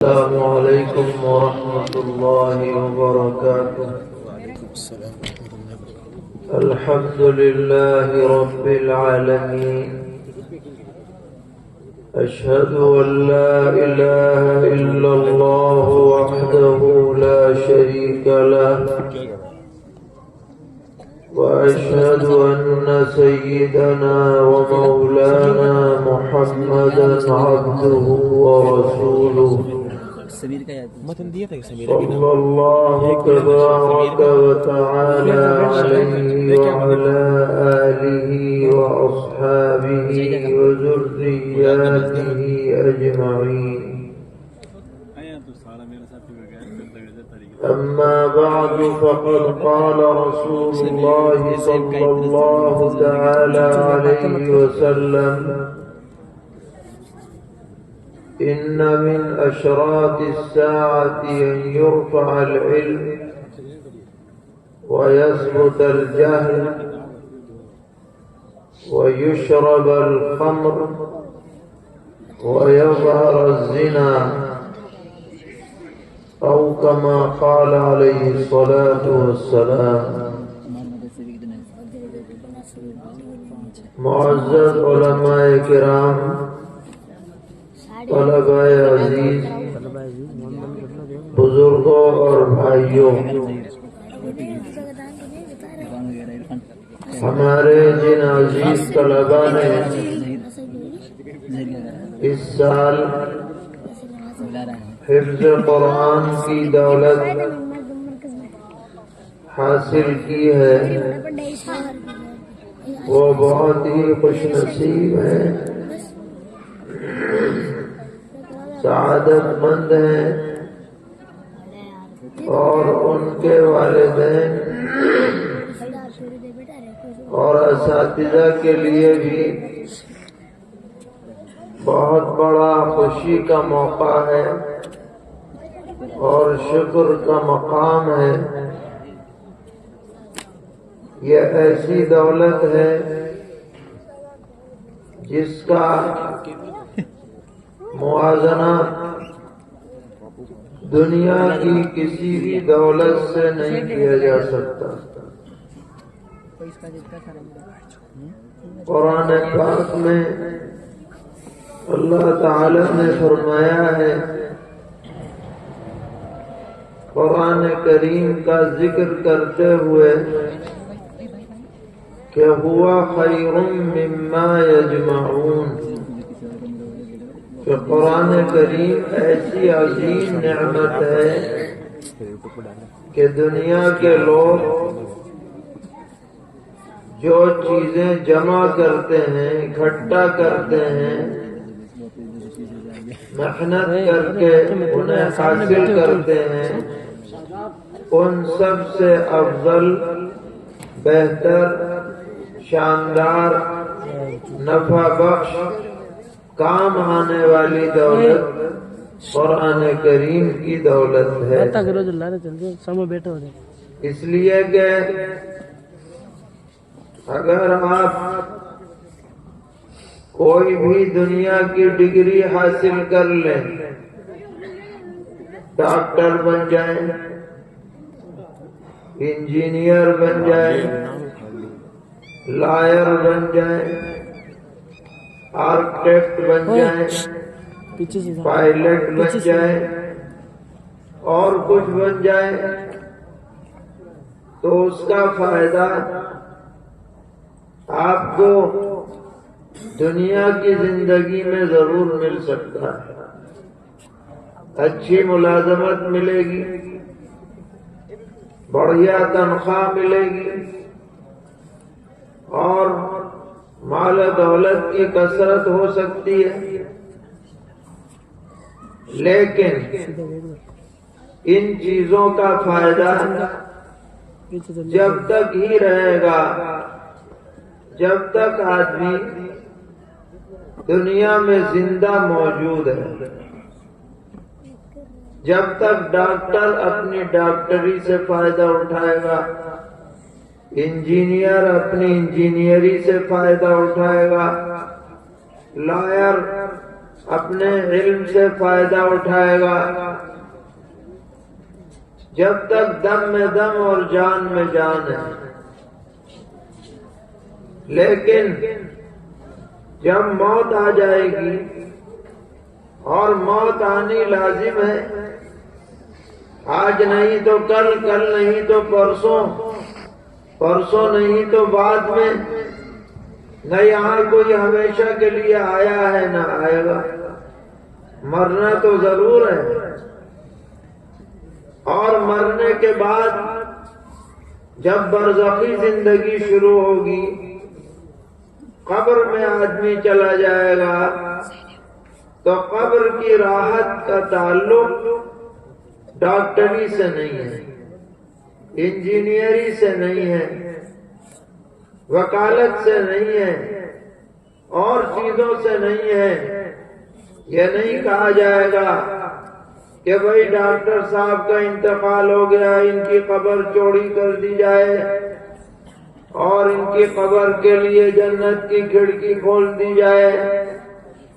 السلام عليكم ورحمة الله وبركاته. الحمد لله رب العالمين. أشهد أن لا إله إلا الله وحده لا شريك له، وأشهد أن سيدنا ومولانا محمدا عبده ورسوله صلى الله تبارك وتعالى عليه وعلى آله وأصحابه وذرياته أجمعين. أما بعد، فقد قال رسول الله صلى الله تعالى عليه وسلم: إن من أشراط الساعة أن يرفع العلم ويثبت الجهل ويشرب الخمر ويظهر الزنا، أو كما قال عليه الصلاة والسلام. معزز علماء کرام، طلباء عزیز، بزرگوں اور بھائیوں، ہمارے جن عزیز طلباء نے اس سال حفظ قرآن کی دولت حاصل کی ہے، وہ بہت ہی خوش نصیب ہیں، سعادت مند ہیں، اور ان کے والدین اور اساتذہ کے لیے بھی بہت بڑا خوشی کا موقع ہے اور شکر کا مقام ہے. یہ ایسی دولت ہے جس کا موازنہ دنیا کی کسی بھی دولت سے نہیں کیا جا سکتا. قرآن پاک میں اللہ تعالی نے فرمایا ہے، قرآن کریم کا ذکر کرتے ہوئے کہ ہوا خیر مما یجمعون، کہ قرآن کریم ایسی عظیم نعمت ہے کہ دنیا کے لوگ جو چیزیں جمع کرتے ہیں، اکٹھا کرتے ہیں، محنت کر کے انہیں حاصل کرتے ہیں، ان سب سے افضل، بہتر، شاندار، نفع بخش، کام آنے والی دولت قرآن کریم کی دولت ہے. اس لیے کہ اگر آپ کوئی بھی دنیا کی ڈگری حاصل کر لیں، ڈاکٹر بن جائیں، انجینئر بن جائیں، لائر بن جائیں، آرکیٹیکٹ بن جائیں، پائلٹ بن جائیں، اور کچھ بن جائیں، تو اس کا فائدہ آپ کو دنیا کی زندگی میں ضرور مل سکتا ہے. اچھی ملازمت ملے گی، بڑھیا تنخواہ ملے گی، اور مال و دولت کی کثرت ہو سکتی ہے، لیکن ان چیزوں کا فائدہ جب تک ہی رہے گا جب تک آدمی دنیا میں زندہ موجود ہے. جب تک ڈاکٹر اپنی ڈاکٹری سے فائدہ اٹھائے گا، انجینئر اپنی انجینئری سے فائدہ اٹھائے گا، لائر اپنے علم سے فائدہ اٹھائے گا جب تک دم میں دم اور جان میں جان ہے، لیکن جب موت آ جائے گی، اور موت آنی لازم ہے، آج نہیں تو کل، کل نہیں تو پرسوں، پرسوں نہیں تو بعد میں، نہ یہاں کوئی ہمیشہ کے لیے آیا ہے نہ آئے گا، مرنا تو ضرور ہے۔ اور مرنے کے بعد جب برزخی زندگی شروع ہوگی، قبر میں آدمی چلا جائے گا، تو قبر کی راحت کا تعلق ڈاکٹری سے نہیں ہے، انجینئری سے نہیں ہے، وکالت سے نہیں ہے، اور چیزوں سے نہیں ہے۔ یہ نہیں کہا جائے گا کہ بھئی ڈاکٹر صاحب کا انتقال ہو گیا، ان کی قبر چوڑی کر دی جائے اور ان کی قبر کے لیے جنت کی کھڑکی کھول دی جائے۔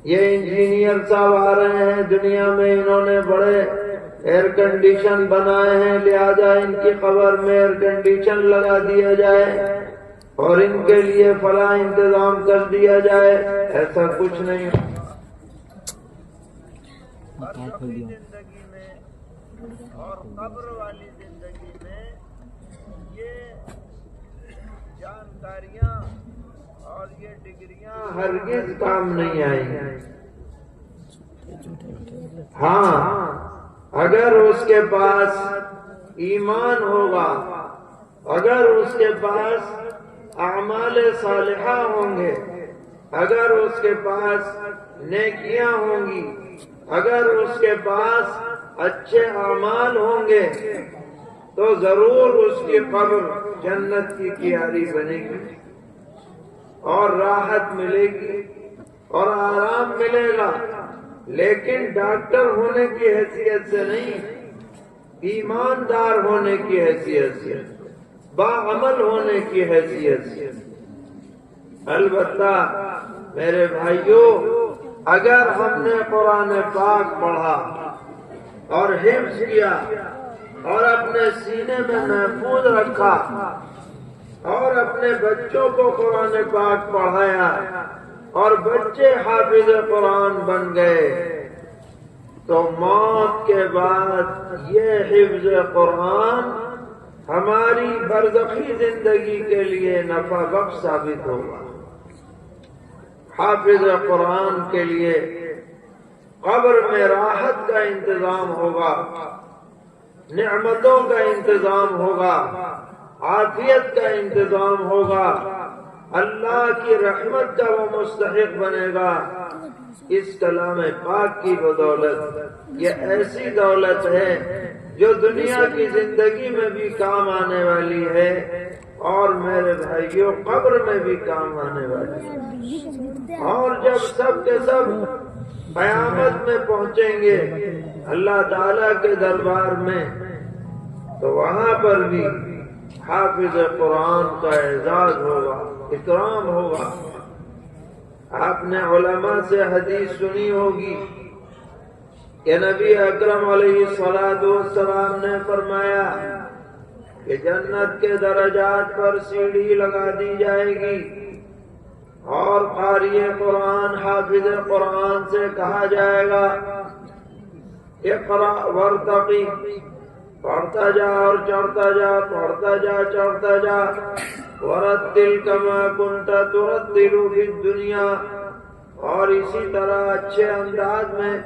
یہ انجینئر صاحب آ رہے ہیں دنیا میں، انہوں نے بڑے ایئر کنڈیشن بنائے ہیں، لہذا ان کی قبر میں ایئر کنڈیشن لگا دیا جائے اور ان کے لیے فلاں انتظام کر دیا جائے۔ ایسا کچھ نہیں۔ زندگی میں اور قبر والی زندگی میں یہ جانکاریاں اور یہ ڈگریاں ہرگز کام نہیں آئیں۔ ہاں، اگر اس کے پاس ایمان ہوگا، اگر اس کے پاس اعمال صالحہ ہوں گے، اگر اس کے پاس نیکیاں ہوں گی، اگر اس کے پاس اچھے اعمال ہوں گے، تو ضرور اس کی قبر جنت کی کیاری بنے گی اور راحت ملے گی اور آرام ملے گا، لیکن ڈاکٹر ہونے کی حیثیت سے نہیں، ایماندار ہونے کی حیثیت سے، باعمل ہونے کی حیثیت سے۔ البتہ میرے بھائیوں، اگر ہم نے قرآن پاک پڑھا اور حفظ کیا اور اپنے سینے میں محفوظ رکھا اور اپنے بچوں کو قرآن پاک پڑھایا اور بچے حافظ قرآن بن گئے، تو موت کے بعد یہ حفظ قرآن ہماری برزخی زندگی کے لیے نفع بخش ثابت ہوگا۔ حافظ قرآن کے لیے قبر میں راحت کا انتظام ہوگا، نعمتوں کا انتظام ہوگا، عافیت کا انتظام ہوگا، اللہ کی رحمت کا وہ مستحق بنے گا۔ اس کلام پاک کی بدولت یہ ایسی دولت ہے جو دنیا کی زندگی میں بھی کام آنے والی ہے اور میرے بھائیوں قبر میں بھی کام آنے والی ہے۔ اور جب سب کے سب قیامت میں پہنچیں گے اللہ تعالیٰ کے دربار میں، تو وہاں پر بھی حافظ قرآن کا اعزاز ہوگا، اکرام ہوگا۔ آپ نے علماء سے حدیث سنی ہوگی کہ نبی اکرم علیہ السلام نے فرمایا کہ جنت کے درجات پر سیڑھی لگا دی جائے گی اور قاری قرآن حافظ قرآن سے کہا جائے گا اقرأ وارتقی، پڑھتا جا اور چڑھتا جا، پڑھتا جا چڑھتا جا، ورتل کما کنت ترتل فی الدنیا، اور اسی طرح اچھے انداز میں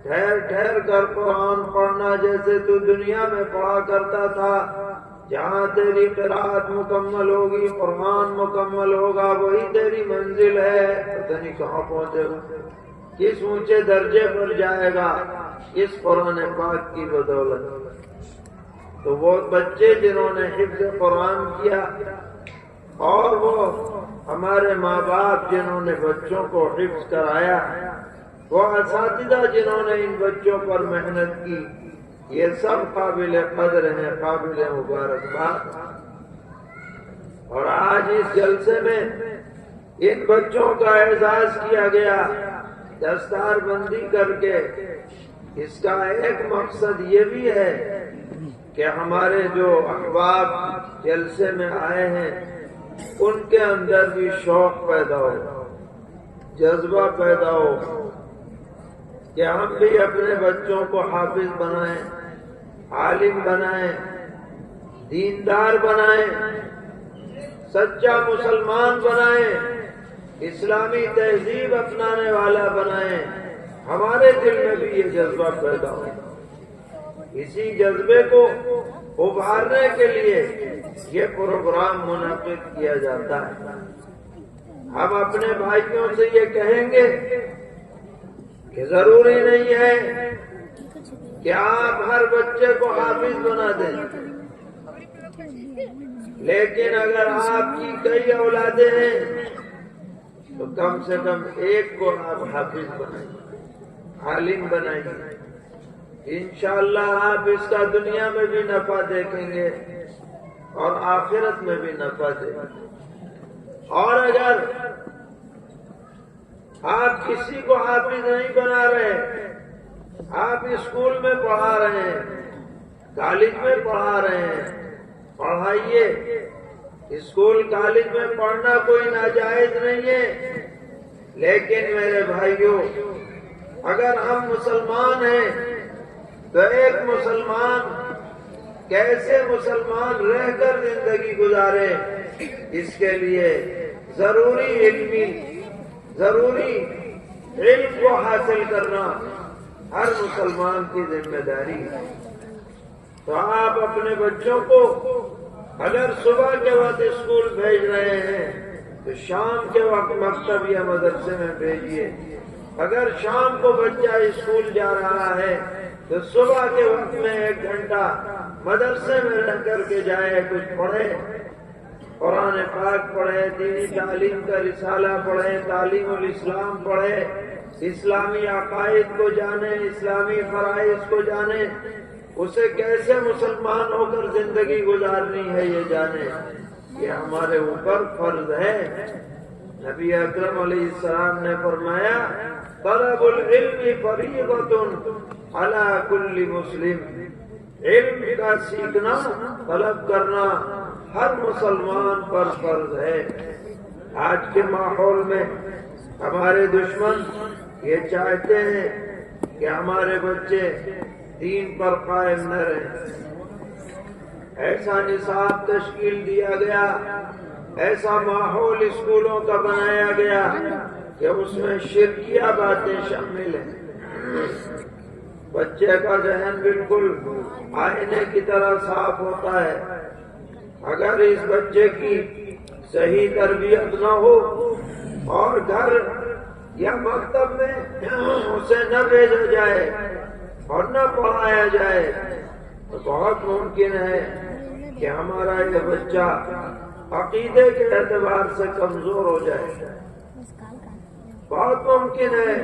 ٹھہر ٹھہر کر قرآن پڑھنا جیسے تو دنیا میں پڑھا کرتا تھا۔ جہاں تیری قرآت مکمل ہوگی، قرآن مکمل ہوگا، وہی تیری منزل ہے۔ پتہ نہیں کہاں پہنچے گا، کس اونچے درجے پر جائے گا اس قرآن پاک کی بدولت۔ تو وہ بچے جنہوں نے حفظ قرآن کیا اور وہ ہمارے ماں باپ جنہوں نے بچوں کو حفظ کرایا، وہ اساتذہ جنہوں نے ان بچوں پر محنت کی، یہ سب قابل قدر ہیں، قابل مبارکباد۔ اور آج اس جلسے میں ان بچوں کا اعزاز کیا گیا دستار بندی کر کے اس کا ایک مقصد یہ بھی ہے کہ ہمارے جو احباب جلسے میں آئے ہیں ان کے اندر بھی شوق پیدا ہو، جذبہ پیدا ہو کہ ہم بھی اپنے بچوں کو حافظ بنائیں، عالم بنائیں، دیندار بنائیں، سچا مسلمان بنائیں، اسلامی تہذیب اپنانے والا بنائیں۔ ہمارے دل میں بھی یہ جذبہ پیدا ہو، اسی جذبے کو ابھارنے کے لیے یہ پروگرام منعقد کیا جاتا ہے۔ ہم اپنے بھائیوں سے یہ کہیں گے کہ ضروری نہیں ہے کہ آپ ہر بچے کو حافظ بنا دیں، لیکن اگر آپ کی کئی اولادیں ہیں تو کم سے کم ایک کو آپ حافظ بنائیں، عالم بنائیں۔ انشاءاللہ آپ اس کا دنیا میں بھی نفع دیکھیں گے اور آخرت میں بھی نفع دیں گے۔ اور اگر آپ کسی کو حافظ نہیں بنا رہے، آپ اسکول میں پڑھا رہے ہیں، کالج میں پڑھا رہے ہیں، پڑھائیے۔ اسکول کالج میں پڑھنا کوئی ناجائز نہیں ہے، لیکن میرے بھائیوں اگر ہم مسلمان ہیں تو ایک مسلمان کیسے مسلمان رہ کر زندگی گزارے، اس کے لیے ضروری علم کو حاصل کرنا ہر مسلمان کی ذمہ داری ہے۔ تو آپ اپنے بچوں کو اگر صبح کے وقت اسکول بھیج رہے ہیں تو شام کے وقت مکتب یا مدرسے میں بھیجیے۔ اگر شام کو بچہ اسکول جا رہا ہے تو صبح کے وقت میں 1 گھنٹہ مدرسے میں رہ کر کے جائے، کچھ پڑھے، قرآن پاک پڑھے، دینی تعلیم کا رسالہ پڑھے، تعلیم الاسلام پڑھے، اسلامی عقائد کو جانے، اسلامی فرائض کو جانے، اسے کیسے مسلمان ہو کر زندگی گزارنی ہے یہ جانے۔ یہ ہمارے اوپر فرض ہے۔ نبی اکرم علیہ السلام نے فرمایا طلب العلم فریضۃ علی کل مسلم، علم کا سیکھنا، طلب کرنا ہر مسلمان پر فرض ہے۔ آج کے ماحول میں ہمارے دشمن یہ چاہتے ہیں کہ ہمارے بچے دین پر قائم نہ رہیں۔ ایسا نصاب تشکیل دیا گیا، ایسا ماحول اسکولوں کا بنایا گیا کہ اس میں شرکیہ باتیں شامل ہیں۔ بچے کا ذہن بالکل آئینے کی طرح صاف ہوتا ہے۔ اگر اس بچے کی صحیح تربیت نہ ہو اور گھر یا مکتب میں اسے نہ بھیجا جائے اور نہ پڑھایا جائے تو بہت ممکن ہے کہ ہمارا یہ بچہ عقیدے کے اعتبار سے کمزور ہو جائے۔ بہت ممکن ہے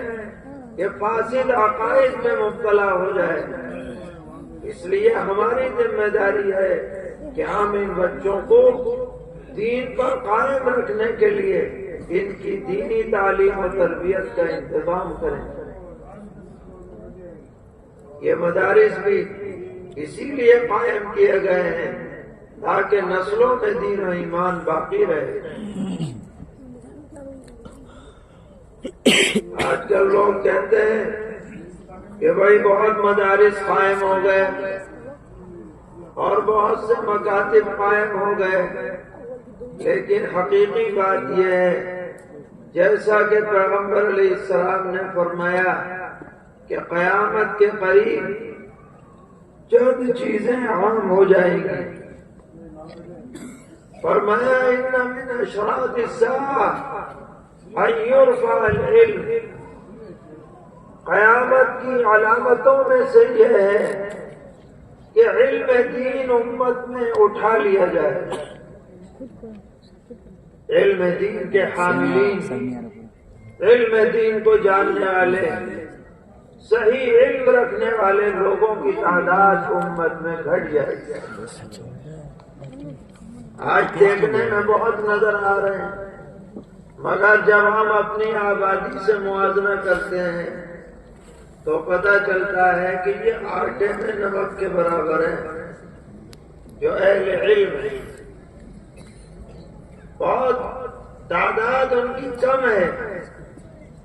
کہ فاسد عقائد میں مبتلا ہو جائے۔ اس لیے ہماری ذمہ داری ہے کہ ہم ان بچوں کو دین پر قائم رکھنے کے لیے ان کی دینی تعلیم و تربیت کا انتظام کریں۔ یہ مدارس بھی اسی لیے قائم کیے گئے ہیں تاکہ نسلوں میں دین و ایمان باقی رہے۔ آج کل لوگ کہتے ہیں کہ بھائی بہت مدارس قائم ہو گئے اور بہت سے مکاتب قائم ہو گئے، لیکن حقیقی بات یہ ہے جیسا کہ پیغمبر علیہ السلام نے فرمایا کہ قیامت کے قریب چند چیزیں عام ہو جائیں گی۔ فرمایا ان من اشراط الساعہ ان یرفع العلم، قیامت کی علامتوں میں سے یہ ہے کہ علم دین امت میں اٹھا لیا جائے۔ علم دین کے حاملین، علم دین کو جاننے والے، صحیح علم رکھنے والے لوگوں کی تعداد امت میں گھٹ جائے گی۔ آج دیکھنے میں بہت نظر آ رہے ہیں، مگر جب ہم اپنی آبادی سے موازنہ کرتے ہیں تو پتہ چلتا ہے کہ یہ آٹے میں نمک کے برابر ہے. جو اہل علم ہے بہت تعداد ان کی کم ہے،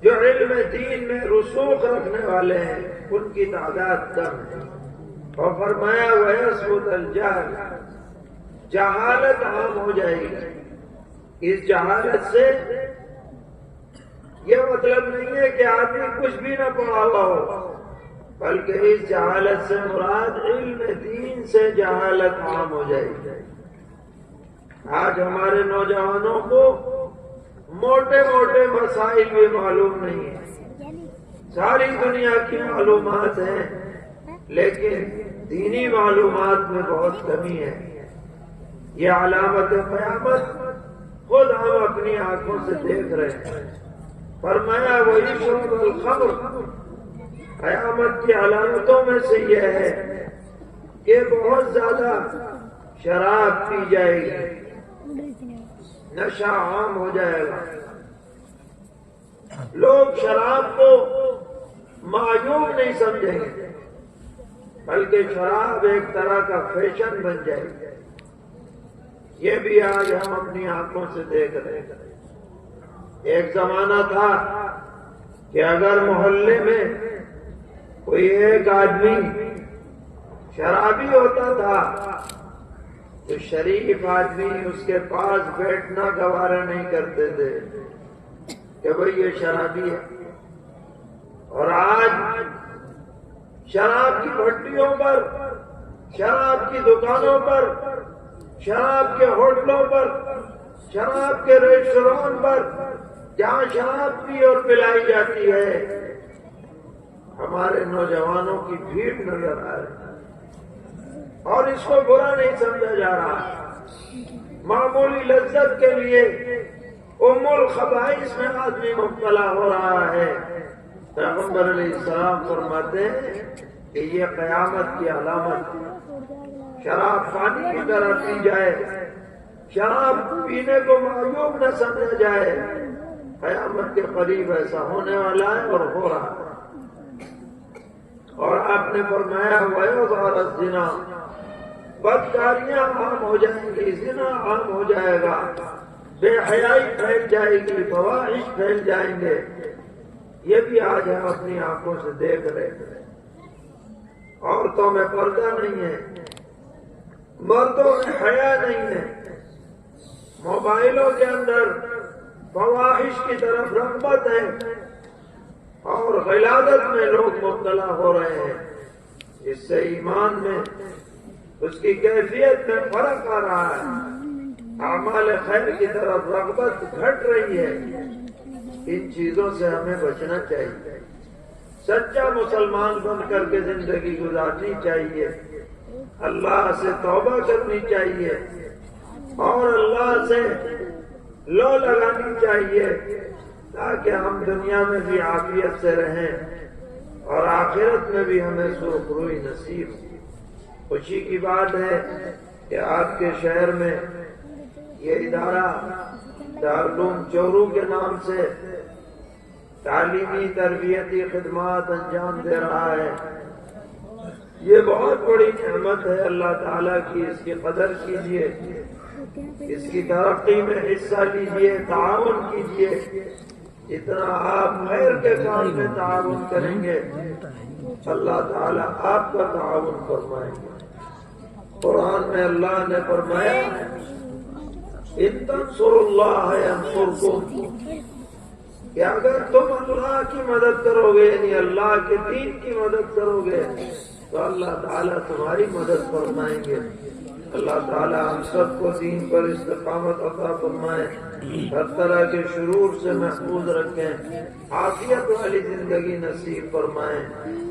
جو علم دین میں رسوخ رکھنے والے ہیں ان کی تعداد کم ہے. اور فرمایا وَيَسْبُتَ الْجَهْلُ، جہالت عام ہو جائے گی. اس جہالت سے یہ مطلب نہیں ہے کہ آدمی کچھ بھی نہ پڑھا ہوا ہو، بلکہ اس جہالت سے مراد علم دین سے جہالت عام ہو جائے گی. آج ہمارے نوجوانوں کو موٹے موٹے مسائل بھی معلوم نہیں ہیں، ساری دنیا کی معلومات ہیں لیکن دینی معلومات میں بہت کمی ہے. یہ علامت قیامت خود ہم اپنی آنکھوں سے دیکھ رہے ہیں. فرمایا وَيَشْرَبُ الْخَمْرَ، قیامت کی علامتوں میں سے یہ ہے کہ بہت زیادہ شراب پی جائے گی، نشہ عام ہو جائے گا. لوگ شراب کو معیوب نہیں سمجھیں گے بلکہ شراب ایک طرح کا فیشن بن جائے گی. یہ بھی آج ہم اپنی آنکھوں سے دیکھ رہے ہیں. ایک زمانہ تھا کہ اگر محلے میں کوئی ایک آدمی شرابی ہوتا تھا تو شریف آدمی اس کے پاس بیٹھنا گوارا نہیں کرتے تھے کہ بھئی یہ شرابی ہے. اور آج شراب کی بھٹیوں پر، شراب کی دکانوں پر، شراب کے ہوٹلوں پر، شراب کے ریسٹوران پر جہاں شراب پی اور پلائی جاتی ہے ہمارے نوجوانوں کی بھیڑ نظر آ رہی ہے. اور اس کو برا نہیں سمجھا جا رہا. معمولی لذت کے لیے ام الخبائث میں آدمی مبتلا ہو رہا ہے. پیغمبر علیہ السلام فرماتے ہیں کہ یہ قیامت کی علامت ہے. شراب پانی کی طرح پی جائے، شراب پینے کو معیوب نہ سمجھا جائے. قیامت کے قریب ایسا ہونے والا ہے اور ہو رہا ہے. اور آپ نے فرمایا وَيَظْهَرَ الزِّنَا، بدکاریاں عام ہو جائیں گی، زنا عام ہو جائے گا، بے حیائی پھیل جائے گی، فواحش پھیل جائیں گے. یہ بھی آج ہم اپنی آنکھوں سے دیکھ رہے ہیں. عورتوں میں پردہ نہیں ہے، مردوں میں حیا نہیں ہے، موبائلوں کے اندر فواحش کی طرف رغبت ہے اور غلاظت میں لوگ مبتلا ہو رہے ہیں. اس سے ایمان میں، اس کی کیفیت میں فرق آ رہا ہے. اعمال خیر کی طرف رغبت گھٹ رہی ہے. ان چیزوں سے ہمیں بچنا چاہیے. سچا مسلمان بن کر کے زندگی گزارنی چاہیے. اللہ سے توبہ کرنی چاہیے اور اللہ سے لو لگانی چاہیے تاکہ ہم دنیا میں بھی عافیت سے رہیں اور آخرت میں بھی ہمیں سرخ روئی نصیب. خوشی کی بات ہے کہ آپ کے شہر میں یہ ادارہ دارالعلوم چورو کے نام سے تعلیمی تربیتی خدمات انجام دے رہا ہے. یہ بہت بڑی نعمت ہے اللہ تعالیٰ کی. اس کی قدر کیجیے، اس کی ترقی میں حصہ لیجیے، تعاون کیجیے. جتنا آپ خیر کے کام میں تعاون کریں گے اللہ تعالیٰ آپ کا تعاون فرمائیں گے. قرآن میں اللہ نے فرمایا ان تنصروا اللہ ینصرکم، کہ اگر تم اللہ کی مدد کرو گے یعنی اللہ کے دین کی مدد کرو گے تو اللہ تعالیٰ تمہاری مدد فرمائیں گے. اللہ تعالیٰ ہم سب کو دین پر استقامت عطا فرمائے، ہر طرح کے شرور سے محفوظ رکھیں، عافیت والی زندگی نصیب فرمائیں.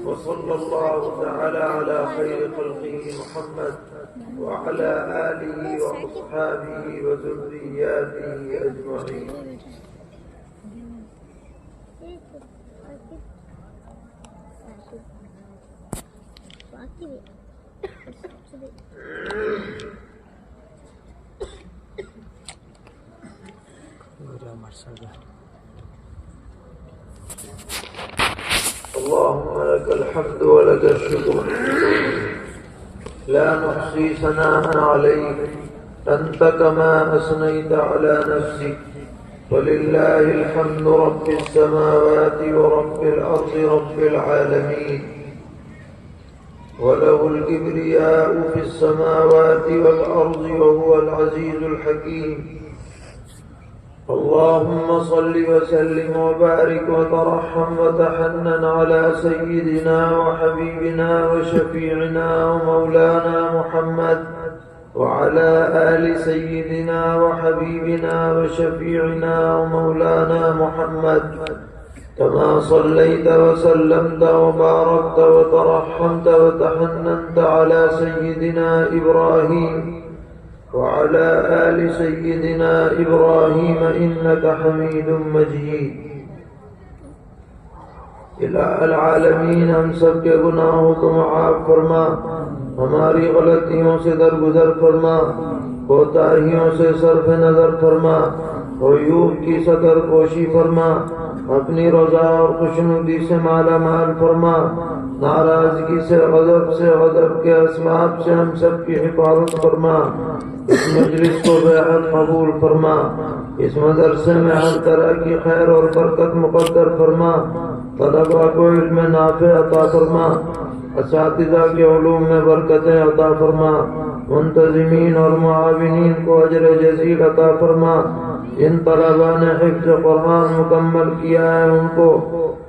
وصلی اللہ تعالی علی خیر خلقہ محمد وعلی آلہ واصحابہ وذریاتہ اجمعین. Marcelo. اللهم لك الحمد ولك الشكر لا نحصي ثناء عليك أنت كما أثنيت على نفسك ولله الحمد رب السماوات ورب الأرض رب العالمين وله الكبرياء في السماوات والأرض وهو العزيز الحكيم اللهم صل وسلم وبارك وترحم وتحنن على سيدنا وحبيبنا وشفيعنا ومولانا محمد وعلى آل سيدنا وحبيبنا وشفيعنا ومولانا محمد كما صليت وسلمت وباركت وترحمت وتحننت على سيدنا إبراهيم وعلى آل سيدنا إبراهيم إنك حميد مجيد الہ العالمین ہم سب کے گناہوں کو معاف فرما ہماری غلطیوں سے درگزر فرما کوتاہیوں سے صرف نظر فرما عیوب کی ستر پوشی فرما اپنی رضا اور خوشنودی سے مالا مال فرما ناراضگی سے غضب کے اسباب سے ہم سب کی حفاظت فرما اس مجلس کو بے حد قبول فرما اس مدرسے میں ہر طرح کی خیر اور برکت مقدر فرما طلبہ کو علم نافع عطا فرما اساتذہ کے علوم میں برکتیں عطا فرما منتظمین اور معاونین کو اجر جزیل عطا فرما جن طلبہ نے حفظ قرآن مکمل کیا ہے ان کو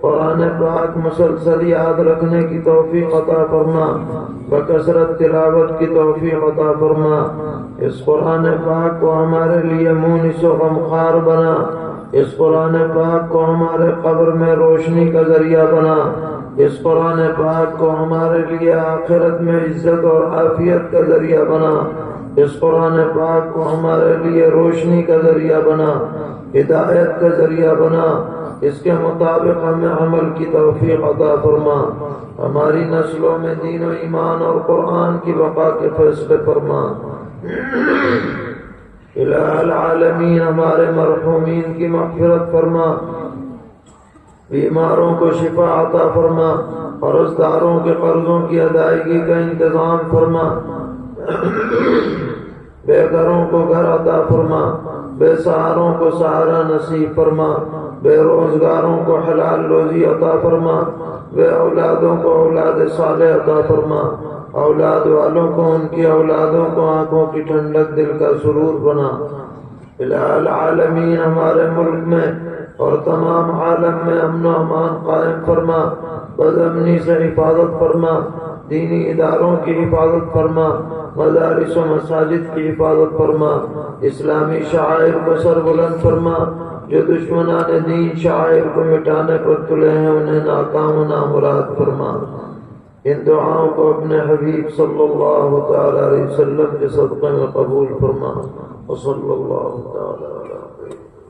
قرآن پاک مسلسل یاد رکھنے کی توفیق عطا فرما بکثرت تلاوت کی توفیق عطا فرما اس قرآن پاک کو ہمارے لیے مونس و غمخوار بنا اس قرآن پاک کو ہمارے قبر میں روشنی کا ذریعہ بنا اس قرآن پاک کو ہمارے لیے آخرت میں عزت اور عافیت کا ذریعہ بنا اس قرآن پاک کو ہمارے لیے روشنی کا ذریعہ بنا ہدایت کا ذریعہ بنا اس کے مطابق ہمیں عمل کی توفیق عطا فرما ہماری نسلوں میں دین و ایمان اور قرآن کی بقا کے فیصلے فرما الہ العالمین ہمارے مرحومین کی مغفرت فرما بیماروں کو شفا عطا فرما قرض داروں کے قرضوں کی ادائیگی کا انتظام فرما بے گھروں کو گھر عطا فرما بے سہاروں کو سہارا نصیب فرما بے روزگاروں کو حلال روزی عطا فرما بے اولادوں کو اولاد صالح عطا فرما اولاد والوں کو ان کی اولادوں کو آنکھوں کی ٹھنڈک دل کا سرور بنا الہ العالمین ہمارے ملک میں اور تمام عالم میں امن و امان قائم فرما بدامنی سے حفاظت فرما دینی اداروں کی حفاظت فرما مدارس و مساجد کی حفاظت فرما اسلامی شعائر کو سربلند فرما جو دشمنان دین شعائر کو مٹانے پر تلے ہیں انہیں ناکام و نامراد فرما ان دعاؤں کو اپنے حبیب صلی اللہ تعالی علیہ وسلم کے صدقے میں قبول فرما وصلی اللہ تعالی علیہ وسلم